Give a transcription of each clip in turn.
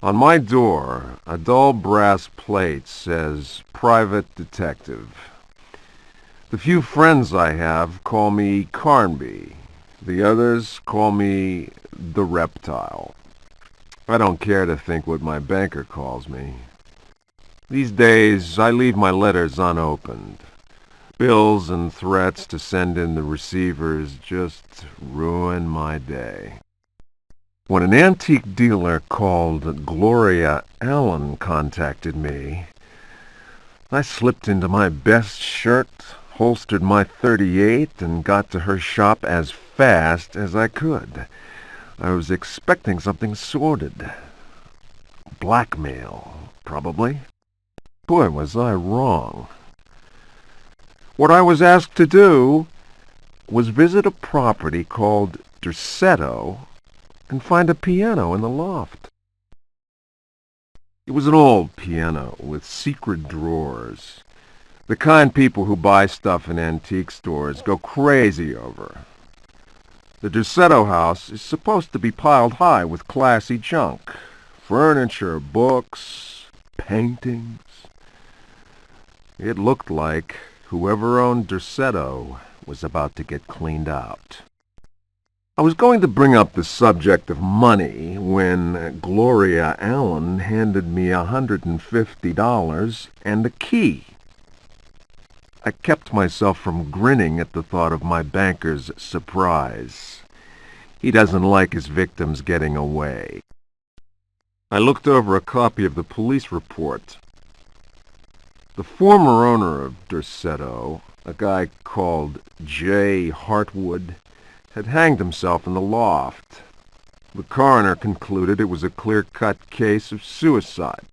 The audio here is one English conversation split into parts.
On my door, a dull brass plate says Private Detective. The few friends I have call me Carnby. The others call me the Reptile. I don't care to think what my banker calls me. These days, I leave my letters unopened. Bills and threats to send in the receivers just ruin my day. When an antique dealer called Gloria Allen contacted me, I slipped into my best shirt, holstered my .38, and got to her shop as fast as I could. I was expecting something sordid. Blackmail, probably. Boy, was I wrong. What I was asked to do was visit a property called Derceto and find a piano in the loft. It was an old piano with secret drawers, the kind people who buy stuff in antique stores go crazy over. The Derceto house is supposed to be piled high with classy junk, furniture, books, paintings. It looked like whoever owned Derceto was about to get cleaned out. I was going to bring up the subject of money when Gloria Allen handed me $150 and a key. I kept myself from grinning at the thought of my banker's surprise. He doesn't like his victims getting away. I looked over a copy of the police report. The former owner of Derceto, a guy called J. Hartwood, had hanged himself in the loft. The coroner concluded it was a clear-cut case of suicide.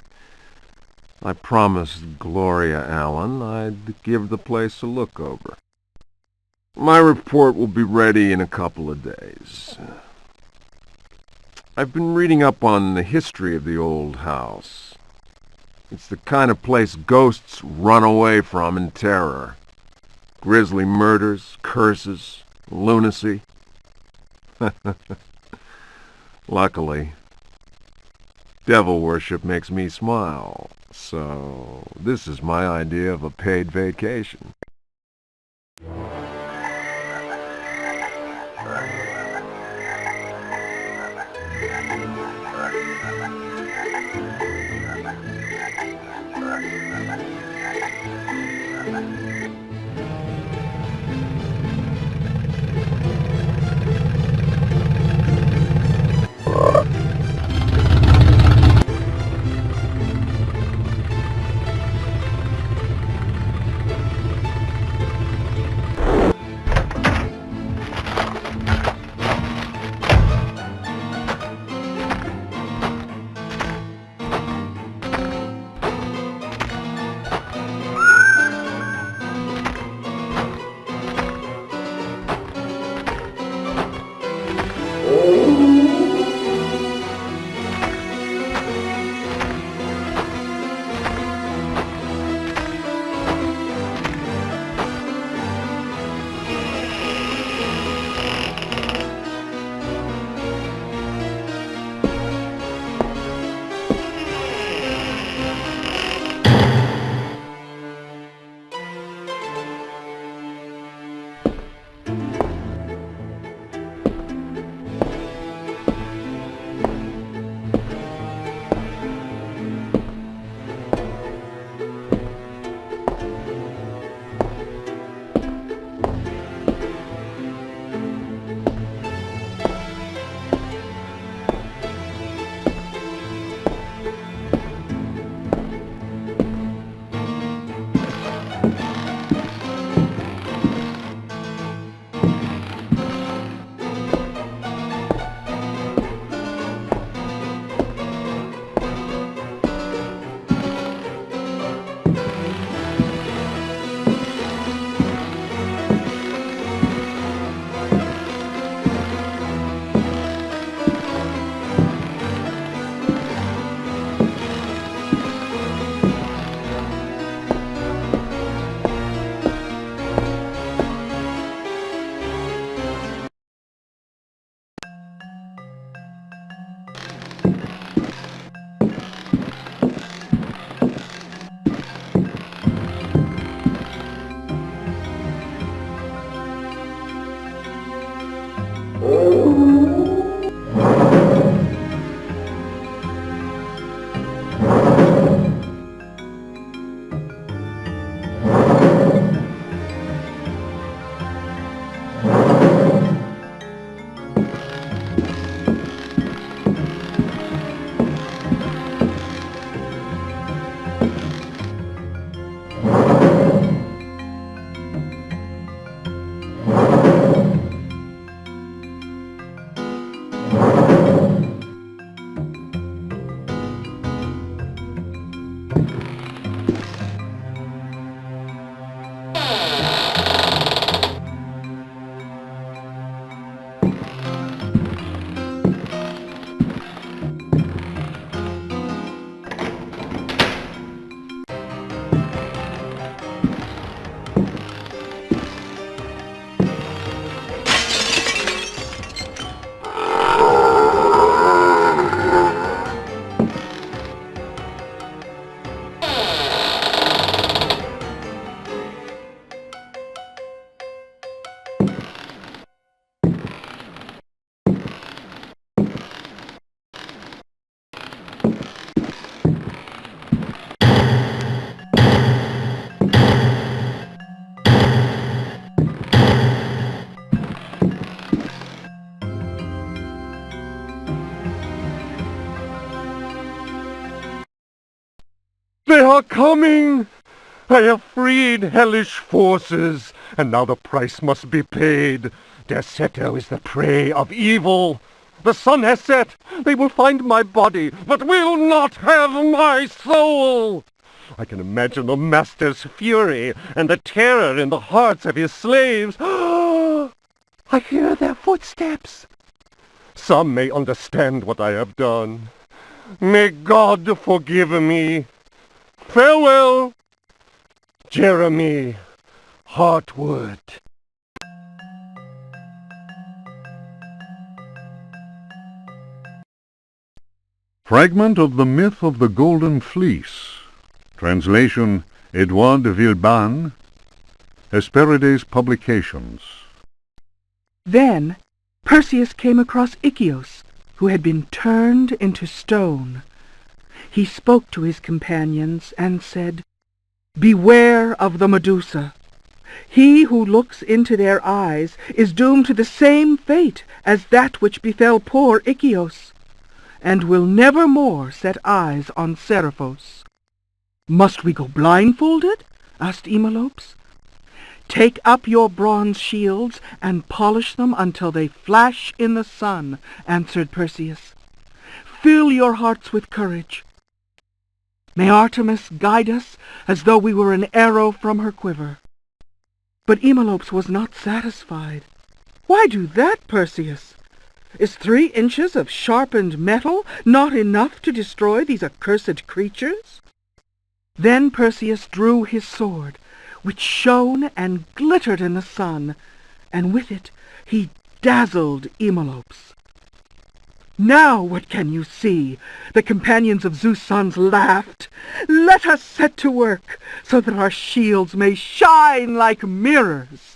I promised Gloria Allen I'd give the place a look over. My report will be ready in a couple of days. I've been reading up on the history of the old house. It's the kind of place ghosts run away from in terror. Grisly murders, curses, lunacy. Luckily, devil worship makes me smile, so this is my idea of a paid vacation. are coming! I have freed hellish forces, and now the price must be paid. Derceto is the prey of evil. The sun has set. They will find my body, but will not have my soul. I can imagine the master's fury and the terror in the hearts of his slaves. I hear their footsteps. Some may understand what I have done. May God forgive me. Farewell, Jeremy Hartwood. Fragment of the Myth of the Golden Fleece. Translation, Edouard de Villeban. Hesperides Publications. Then Perseus came across Ichios, who had been turned into stone. He spoke to his companions and said, "Beware of the Medusa. He who looks into their eyes is doomed to the same fate as that which befell poor Ichios, and will never more set eyes on Seriphos." "Must we go blindfolded?" asked Eumolpus. "Take up your bronze shields and polish them until they flash in the sun," answered Perseus. "Fill your hearts with courage. May Artemis guide us as though we were an arrow from her quiver." But Eumolpus was not satisfied. "Why do that, Perseus? Is 3 inches of sharpened metal not enough to destroy these accursed creatures?" Then Perseus drew his sword, which shone and glittered in the sun, and with it he dazzled Eumolpus. "Now what can you see?" the companions of Zeus' sons laughed. "Let us set to work, so that our shields may shine like mirrors."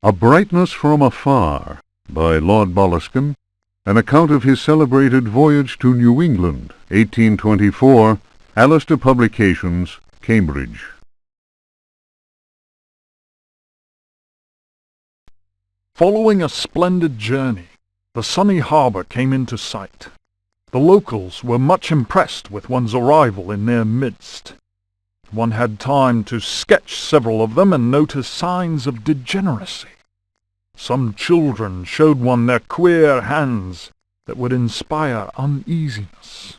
A Brightness from Afar by Lord Boleskine, an account of his celebrated voyage to New England, 1824, Alistair Publications, Cambridge. Following a splendid journey, the sunny harbour came into sight. The locals were much impressed with one's arrival in their midst. One had time to sketch several of them and notice signs of degeneracy. Some children showed one their queer hands that would inspire uneasiness.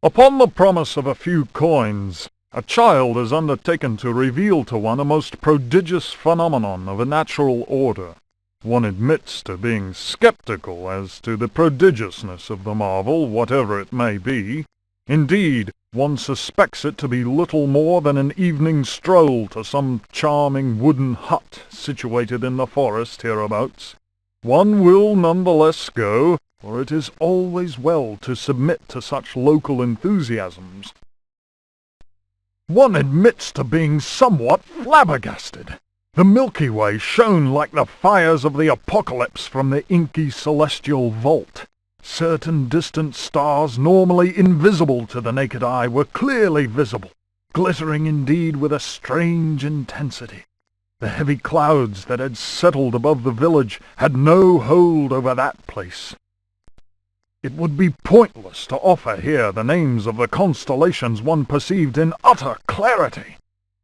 Upon the promise of a few coins, a child has undertaken to reveal to one a most prodigious phenomenon of a natural order. One admits to being skeptical as to the prodigiousness of the marvel, whatever it may be. Indeed, one suspects it to be little more than an evening stroll to some charming wooden hut situated in the forest hereabouts. One will none the less go, for it is always well to submit to such local enthusiasms. One admits to being somewhat flabbergasted. The Milky Way shone like the fires of the apocalypse from the inky celestial vault. Certain distant stars, normally invisible to the naked eye, were clearly visible, glittering indeed with a strange intensity. The heavy clouds that had settled above the village had no hold over that place. It would be pointless to offer here the names of the constellations one perceived in utter clarity.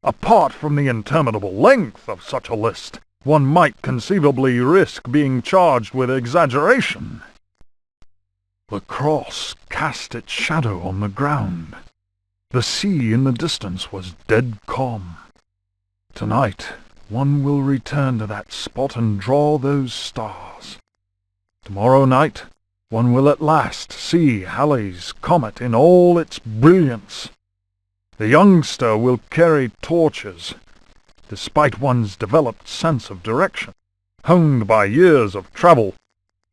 Apart from the interminable length of such a list, one might conceivably risk being charged with exaggeration. The cross cast its shadow on the ground. The sea in the distance was dead calm. Tonight, one will return to that spot and draw those stars. Tomorrow night, one will at last see Halley's comet in all its brilliance. The youngster will carry torches, despite one's developed sense of direction. Honed by years of travel,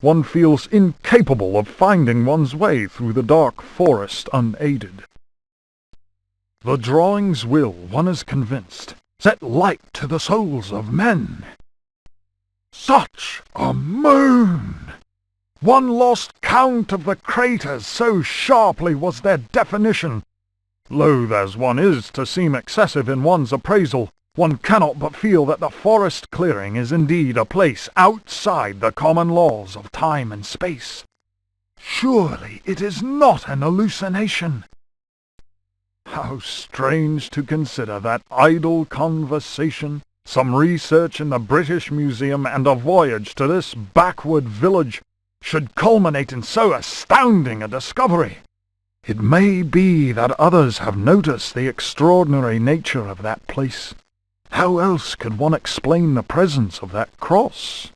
one feels incapable of finding one's way through the dark forest unaided. The drawings will, one is convinced, set light to the souls of men. Such a moon! One lost count of the craters, so sharply was their definition. Loath as one is to seem excessive in one's appraisal, one cannot but feel that the forest clearing is indeed a place outside the common laws of time and space. Surely it is not an hallucination. How strange to consider that idle conversation, some research in the British Museum, and a voyage to this backward village should culminate in so astounding a discovery. It may be that others have noticed the extraordinary nature of that place. How else could one explain the presence of that cross?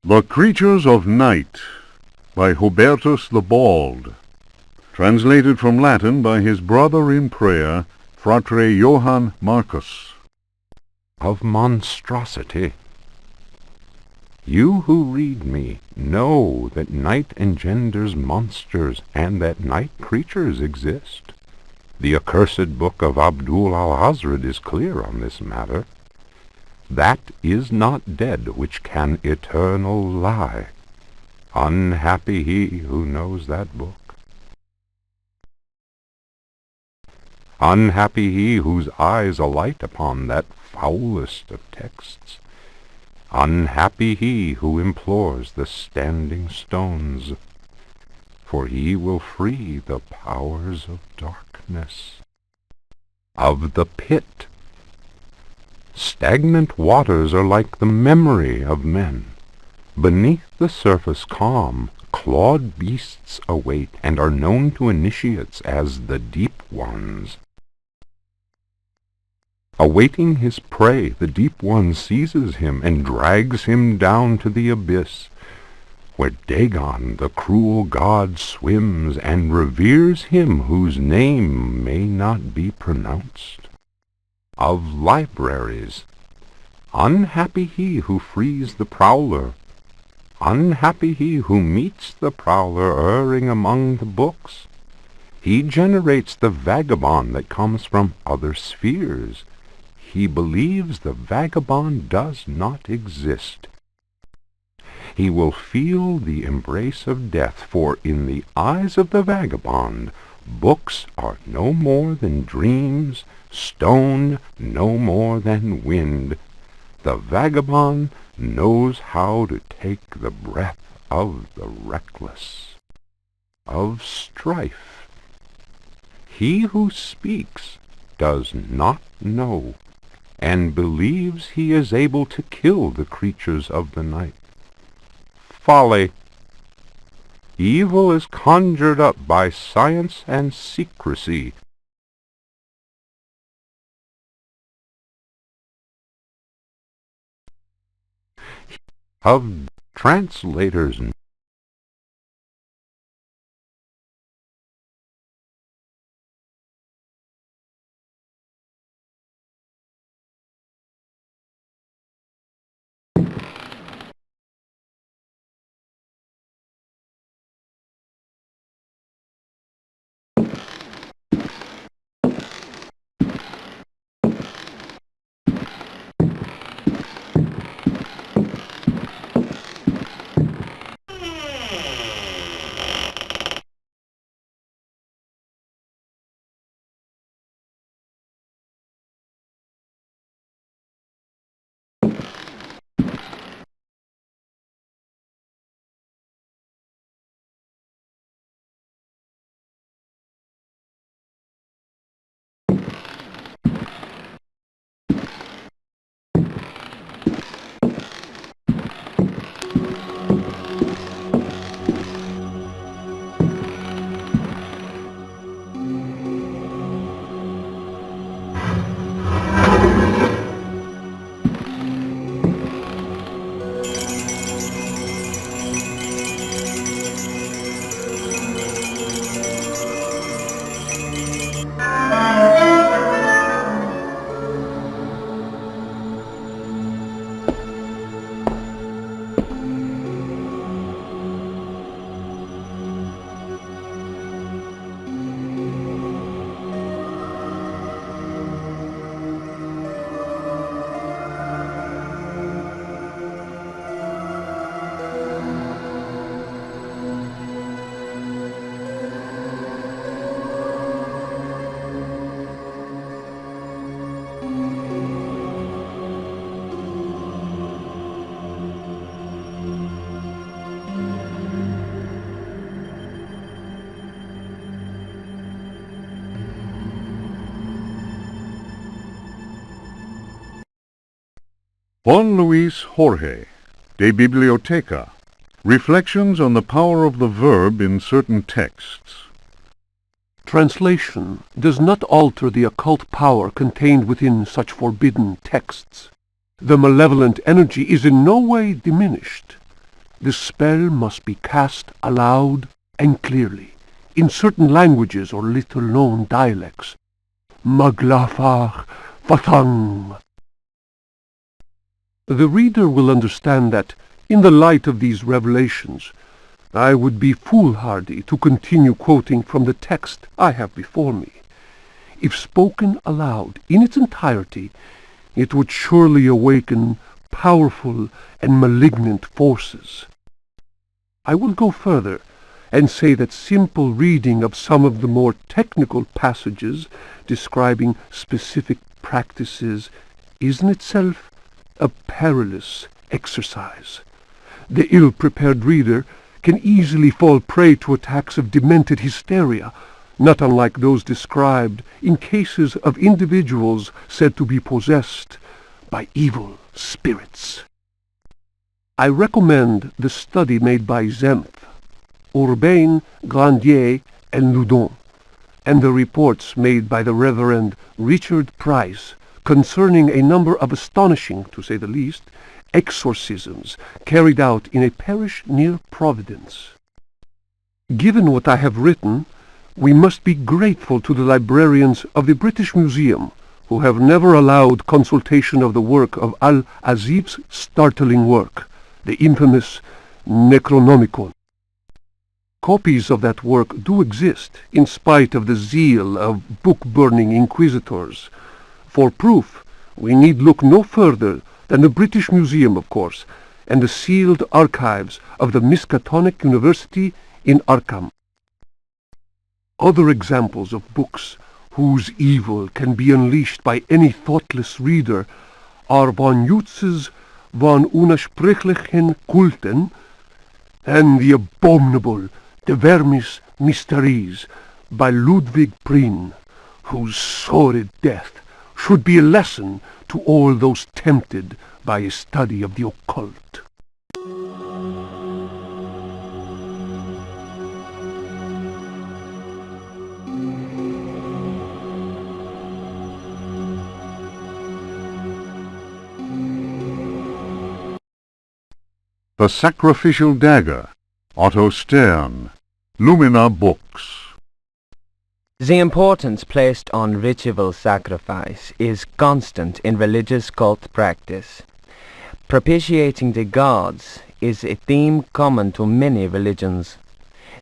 The Creatures of Night by Hubertus the Bald. Translated from Latin by his brother in prayer, Fratre Johann Marcus. Of monstrosity. You who read me know that night engenders monsters, and that night creatures exist. The accursed book of Abdul al-Hazred is clear on this matter. That is not dead which can eternal lie. Unhappy he who knows that book. Unhappy he whose eyes alight upon that foulest of texts. Unhappy he who implores the standing stones, for he will free the powers of darkness. Of the pit. Stagnant waters are like the memory of men. Beneath the surface calm, clawed beasts await, and are known to initiates as the deep ones. Awaiting his prey, the deep one seizes him and drags him down to the abyss, where Dagon, the cruel god, swims and reveres him whose name may not be pronounced. Of libraries. Unhappy he who frees the prowler. Unhappy he who meets the prowler erring among the books. He generates the vagabond that comes from other spheres. He believes the vagabond does not exist. He will feel the embrace of death, for in the eyes of the vagabond, books are no more than dreams, stone no more than wind. The vagabond knows how to take the breath of the reckless. Of strife. He who speaks does not know, and believes he is able to kill the creatures of the night. Folly. Evil is conjured up by science and secrecy. Of translators. Juan Luis Jorge, De Biblioteca. Reflections on the power of the verb in certain texts. Translation does not alter the occult power contained within such forbidden texts. The malevolent energy is in no way diminished. The spell must be cast aloud and clearly, in certain languages or little-known dialects. Maglafar Fathang. The reader will understand that, in the light of these revelations, I would be foolhardy to continue quoting from the text I have before me. If spoken aloud in its entirety, it would surely awaken powerful and malignant forces. I will go further and say that simple reading of some of the more technical passages describing specific practices is in itself a perilous exercise. The ill-prepared reader can easily fall prey to attacks of demented hysteria, not unlike those described in cases of individuals said to be possessed by evil spirits. I recommend the study made by Zempf, Urbain, Grandier, and Loudon, and the reports made by the Reverend Richard Price concerning a number of astonishing, to say the least, exorcisms carried out in a parish near Providence. Given what I have written, we must be grateful to the librarians of the British Museum, who have never allowed consultation of the work of Al-Azif's startling work, the infamous Necronomicon. Copies of that work do exist, in spite of the zeal of book-burning inquisitors. For proof, we need look no further than the British Museum, of course, and the sealed archives of the Miskatonic University in Arkham. Other examples of books whose evil can be unleashed by any thoughtless reader are von Jutz's von Unersprechlichen Kulten and the abominable De Vermis Mysteries by Ludwig Prien, whose sordid death should be a lesson to all those tempted by a study of the occult. The Sacrificial Dagger, Otto Stern, Lumina Books. The importance placed on ritual sacrifice is constant in religious cult practice. Propitiating the gods is a theme common to many religions.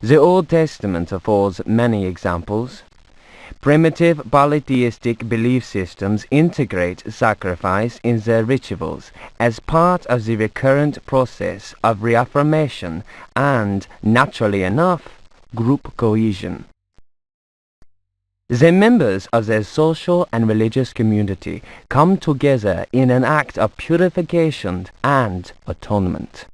The Old Testament affords many examples. Primitive polytheistic belief systems integrate sacrifice in their rituals as part of the recurrent process of reaffirmation and, naturally enough, group cohesion. The members of their social and religious community come together in an act of purification and atonement.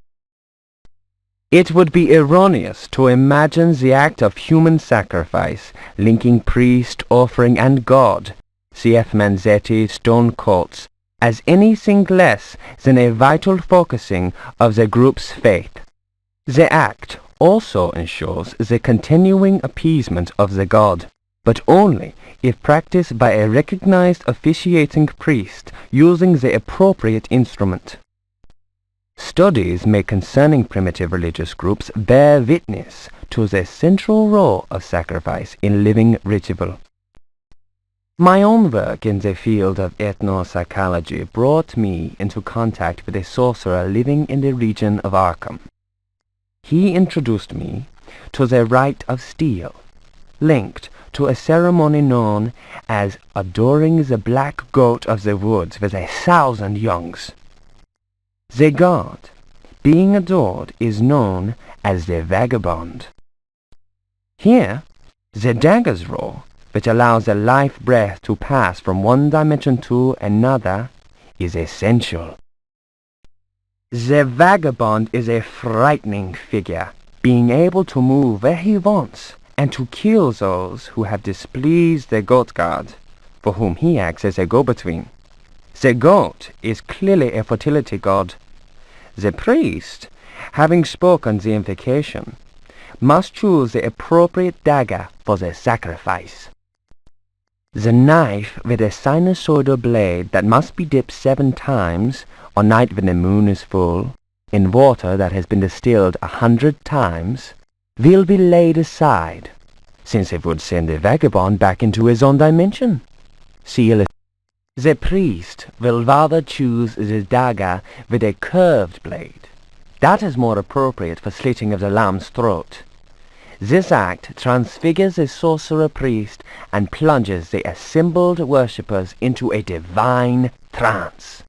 It would be erroneous to imagine the act of human sacrifice, linking priest, offering, and God, C.F. Manzetti's stone cults, as anything less than a vital focusing of the group's faith. The act also ensures the continuing appeasement of the god, but only if practiced by a recognized officiating priest using the appropriate instrument. Studies made concerning primitive religious groups bear witness to the central role of sacrifice in living ritual. My own work in the field of ethnopsychology brought me into contact with a sorcerer living in the region of Arkham. He introduced me to the rite of steel, linked to a ceremony known as adoring the black goat of the woods with 1,000 youngs. The god being adored is known as the vagabond. Here, the dagger's role, which allows the life breath to pass from one dimension to another, is essential. The vagabond is a frightening figure, being able to move where he wants and to kill those who have displeased the goat god, for whom he acts as a go-between. The goat is clearly a fertility god. The priest, having spoken the invocation, must choose the appropriate dagger for the sacrifice. The knife with a sinusoidal blade that must be dipped 7 times, on night when the moon is full, in water that has been distilled 100 times, will be laid aside, since it would send the vagabond back into his own dimension. Seal it. The priest will rather choose the dagger with a curved blade. That is more appropriate for slitting of the lamb's throat. This act transfigures the sorcerer priest and plunges the assembled worshippers into a divine trance.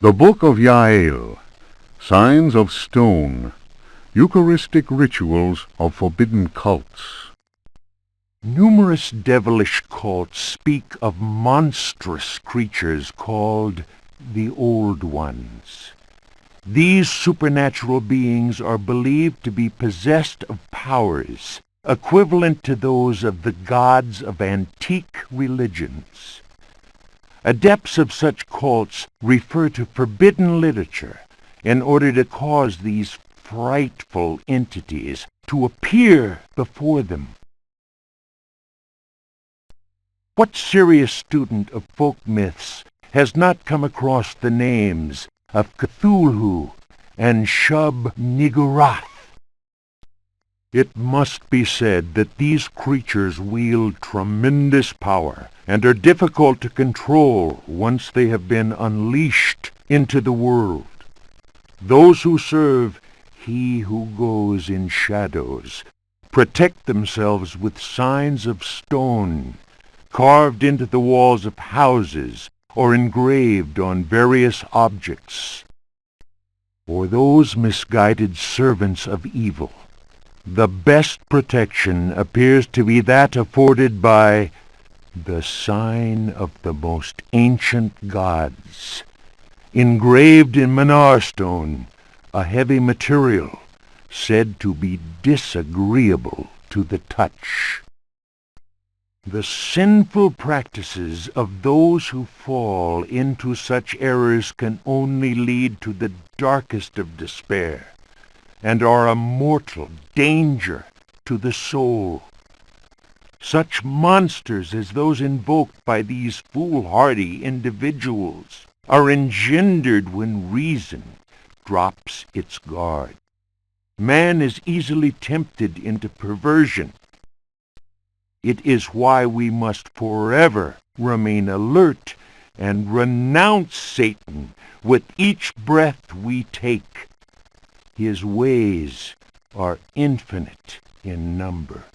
The Book of Yael, Signs of Stone, Eucharistic Rituals of Forbidden Cults. Numerous devilish cults speak of monstrous creatures called the Old Ones. These supernatural beings are believed to be possessed of powers equivalent to those of the gods of antique religions. Adepts of such cults refer to forbidden literature in order to cause these frightful entities to appear before them. What serious student of folk myths has not come across the names of Cthulhu and Shub-Niggurath? It must be said that these creatures wield tremendous power and are difficult to control once they have been unleashed into the world. Those who serve He who goes in shadows protect themselves with signs of stone, carved into the walls of houses or engraved on various objects. For those misguided servants of evil, the best protection appears to be that afforded by the sign of the most ancient gods, engraved in Manar stone, a heavy material said to be disagreeable to the touch. The sinful practices of those who fall into such errors can only lead to the darkest of despair, and are a mortal danger to the soul. Such monsters as those invoked by these foolhardy individuals are engendered when reason drops its guard. Man is easily tempted into perversion. It is why we must forever remain alert and renounce Satan with each breath we take. His ways are infinite in number.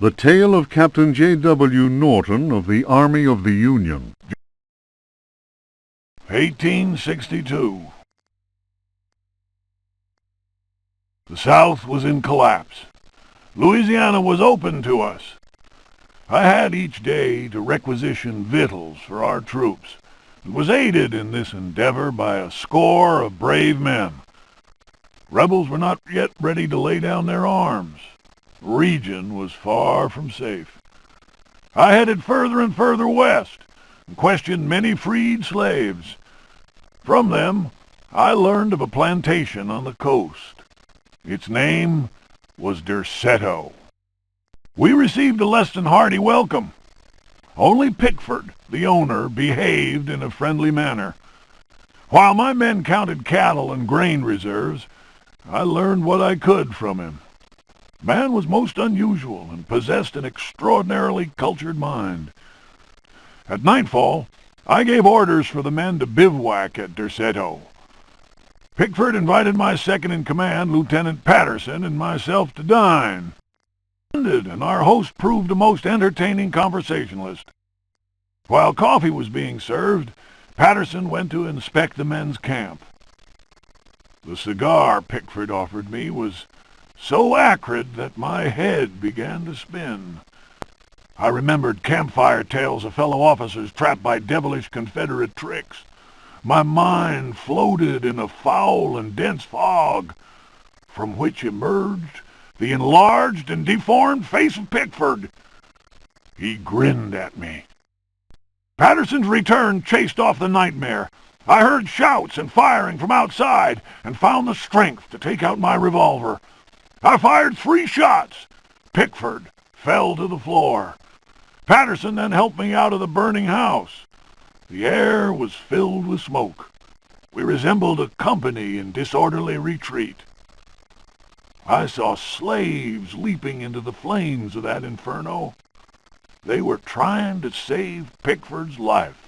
The Tale of Captain J.W. Norton of the Army of the Union. 1862. The South was in collapse. Louisiana was open to us. I had each day to requisition victuals for our troops, and was aided in this endeavor by a score of brave men. Rebels were not yet ready to lay down their arms. The region was far from safe. I headed further and further west, and questioned many freed slaves. From them, I learned of a plantation on the coast. Its name was Derceto. We received a less than hearty welcome. Only Pickford, the owner, behaved in a friendly manner. While my men counted cattle and grain reserves, I learned what I could from him. Man was most unusual and possessed an extraordinarily cultured mind. At nightfall, I gave orders for the men to bivouac at Derceto. Pickford invited my second-in-command, Lieutenant Patterson, and myself to dine. And our host proved a most entertaining conversationalist. While coffee was being served, Patterson went to inspect the men's camp. The cigar Pickford offered me was so acrid that my head began to spin. I remembered campfire tales of fellow officers trapped by devilish Confederate tricks. My mind floated in a foul and dense fog, from which emerged the enlarged and deformed face of Pickford. He grinned at me. Patterson's return chased off the nightmare. I heard shouts and firing from outside and found the strength to take out my revolver. I fired 3 shots. Pickford fell to the floor. Patterson then helped me out of the burning house. The air was filled with smoke. We resembled a company in disorderly retreat. I saw slaves leaping into the flames of that inferno. They were trying to save Pickford's life.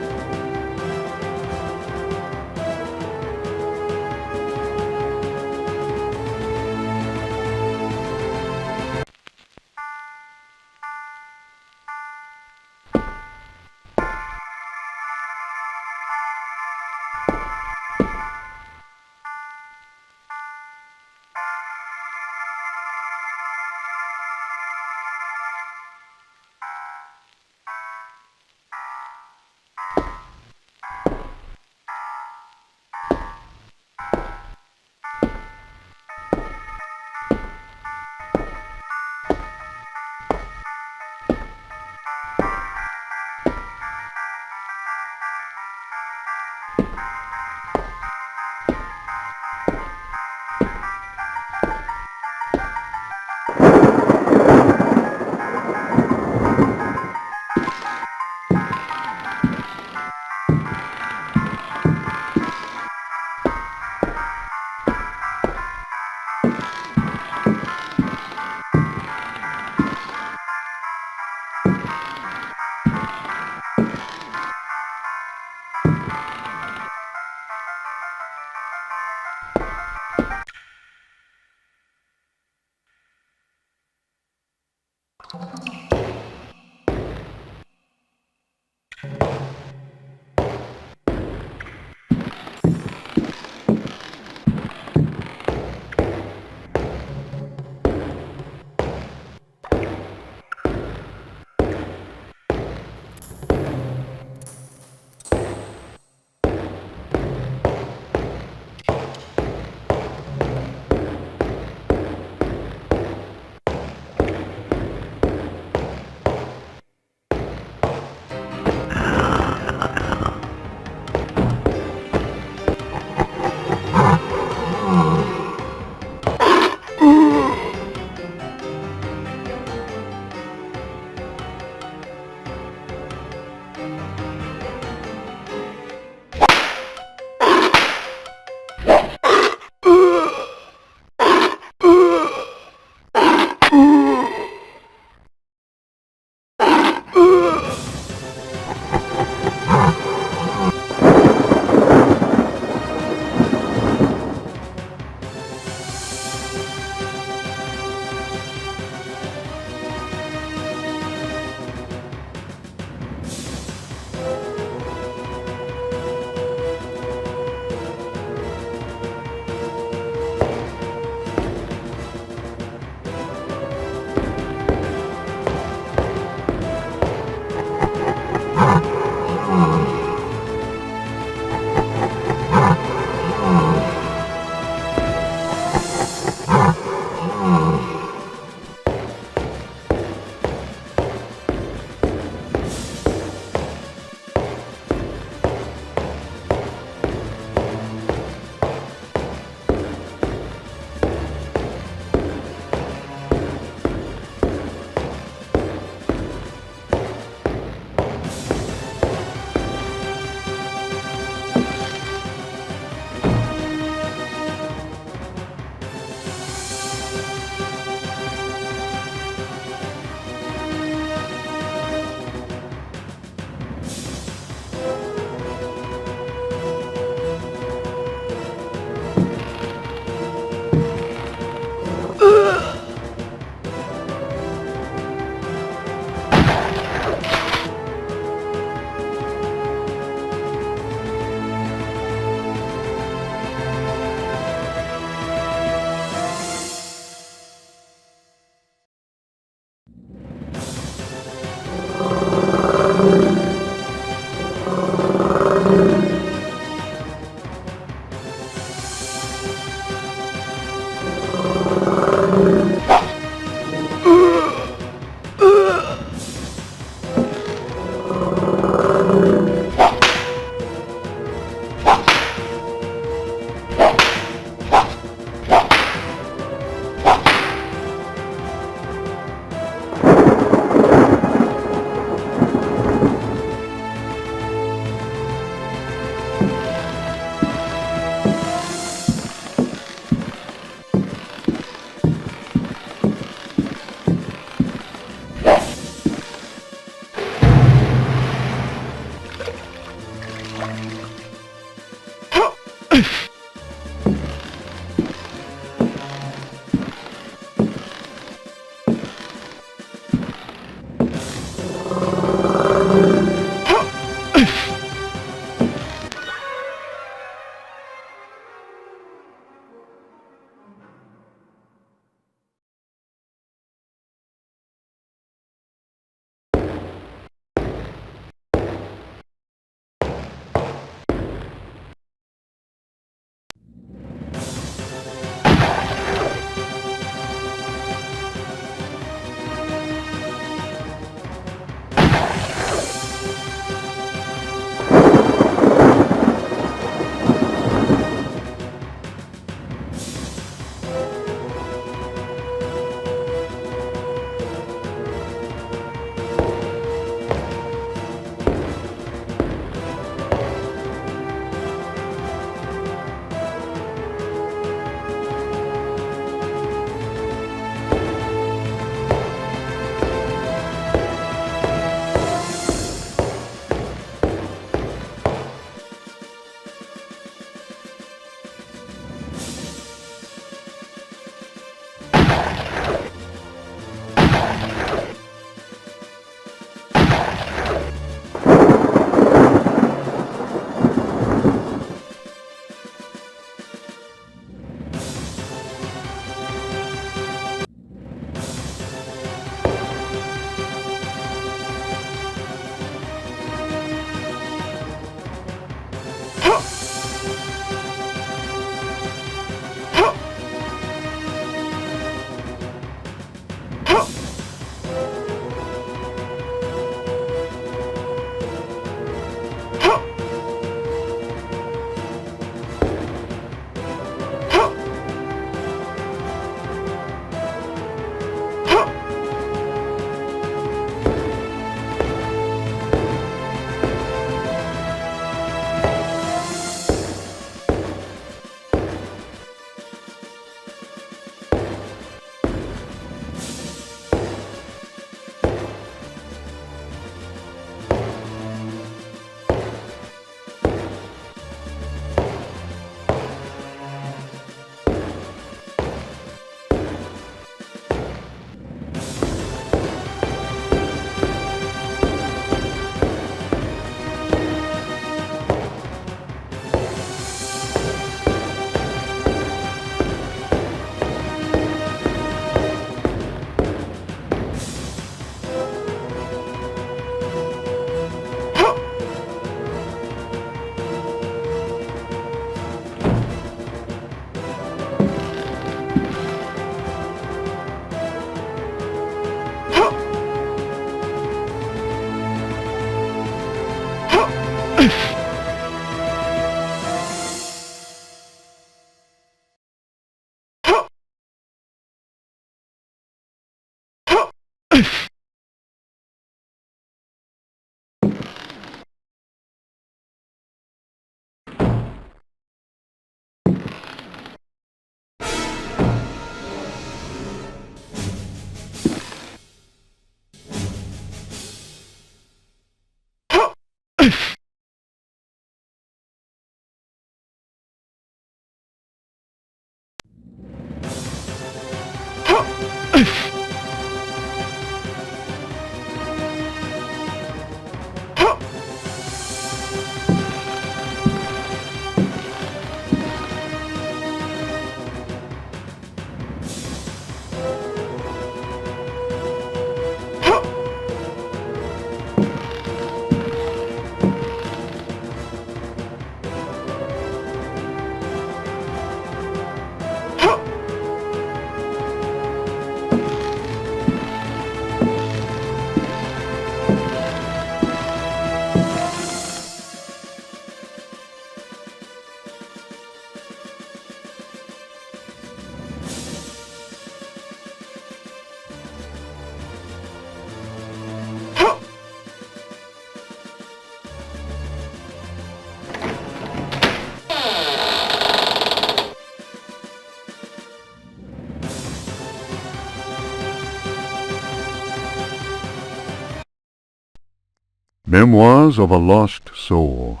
Memoirs of a Lost Soul.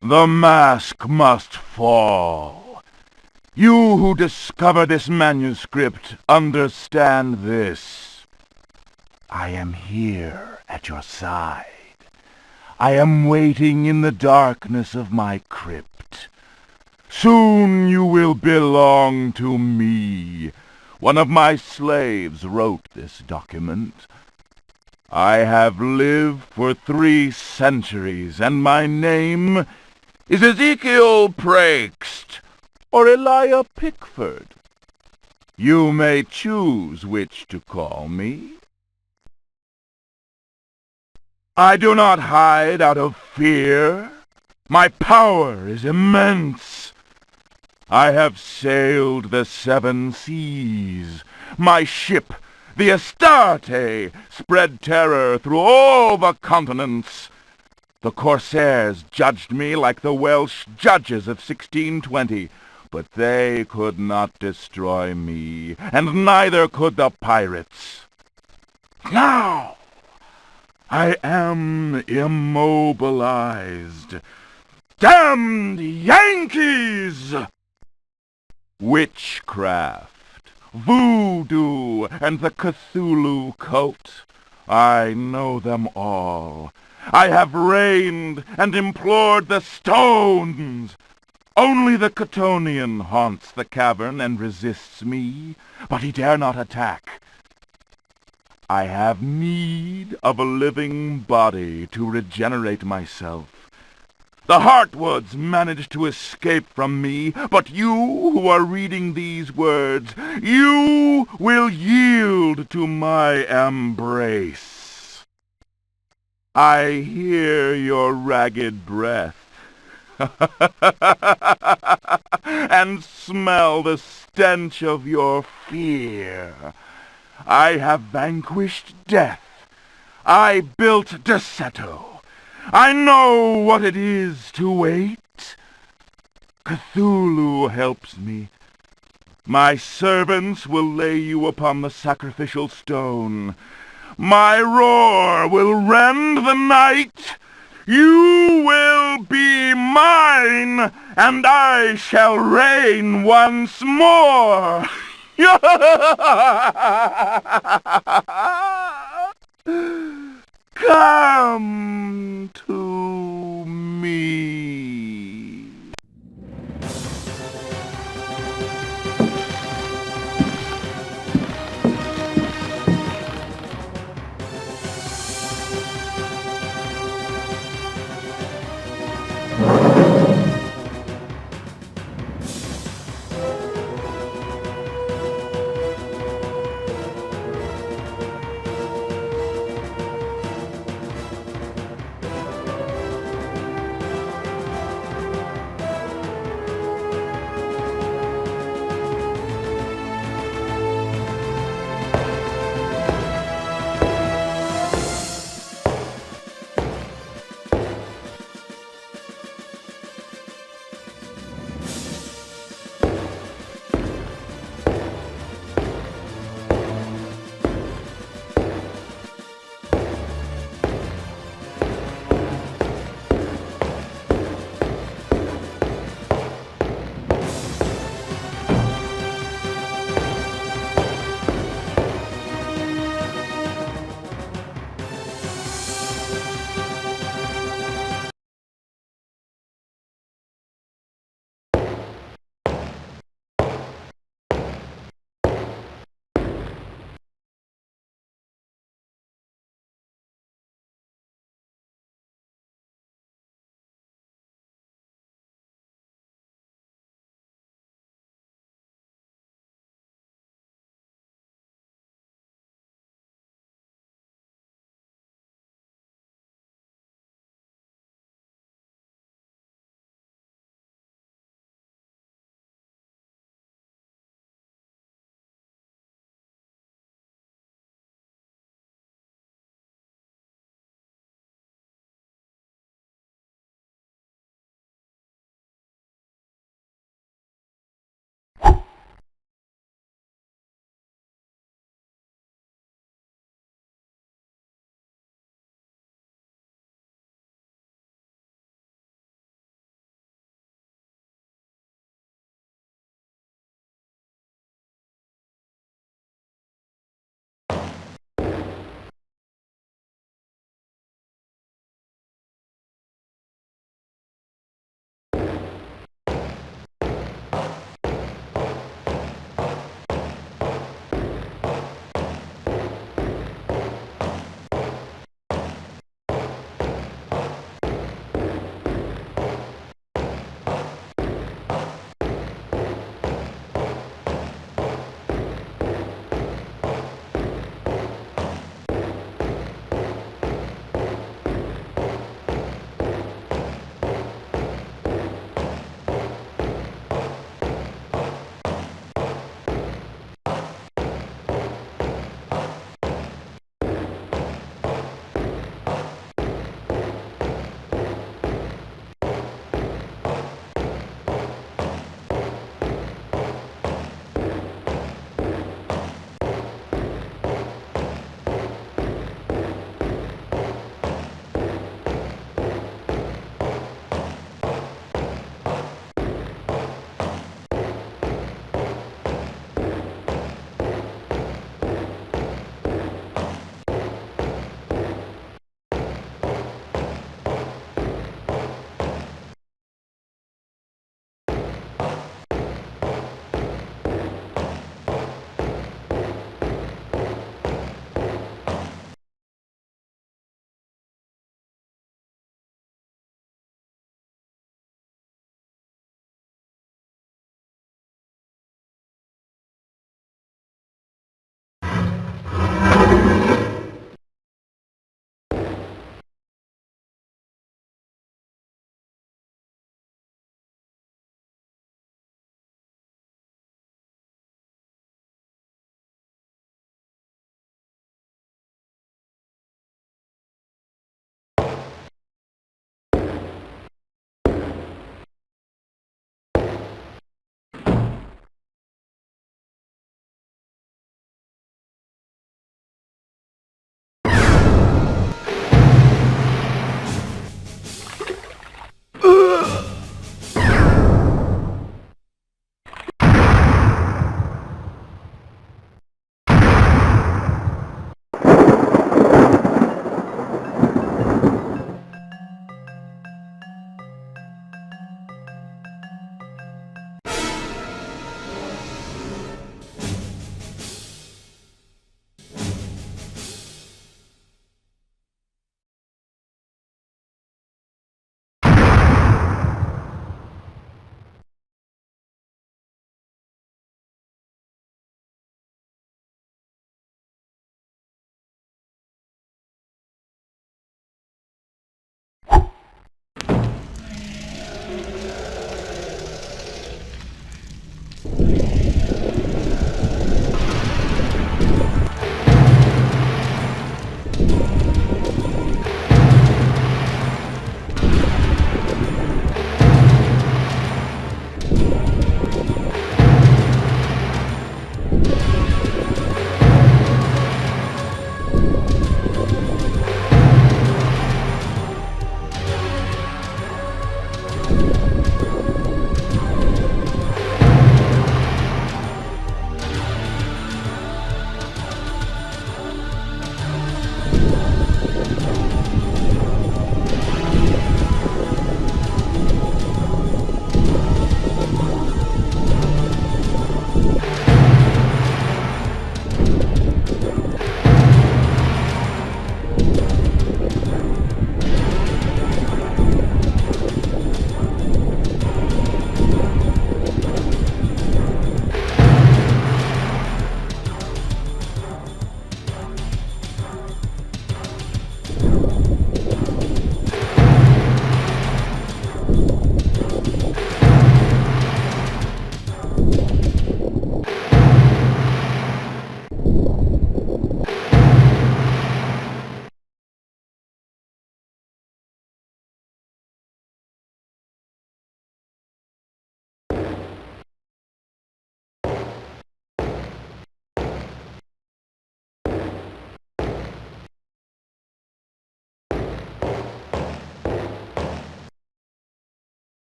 The mask must fall. You who discover this manuscript, understand this. I am here at your side. I am waiting in the darkness of my crypt. Soon you will belong to me. One of my slaves wrote this document. I have lived for 3 centuries, and my name is Ezekiel Prext, or Elijah Pickford. You may choose which to call me. I do not hide out of fear. My power is immense. I have sailed the 7 seas. My ship, the Astarte, spread terror through all the continents. The corsairs judged me like the Welsh judges of 1620, but they could not destroy me, and neither could the pirates. Now I am immobilized. Damned Yankees! Witchcraft, voodoo, and the Cthulhu cult. I know them all. I have reigned and implored the stones. Only the Catonian haunts the cavern and resists me, but he dare not attack. I have need of a living body to regenerate myself. The Heartwoods managed to escape from me, but you who are reading these words, you will yield to my embrace. I hear your ragged breath and smell the stench of your fear. I have vanquished death. I built Derceto. I know what it is to wait. Cthulhu helps me. My servants will lay you upon the sacrificial stone. My roar will rend the night. You will be mine, and I shall reign once more. Come to me.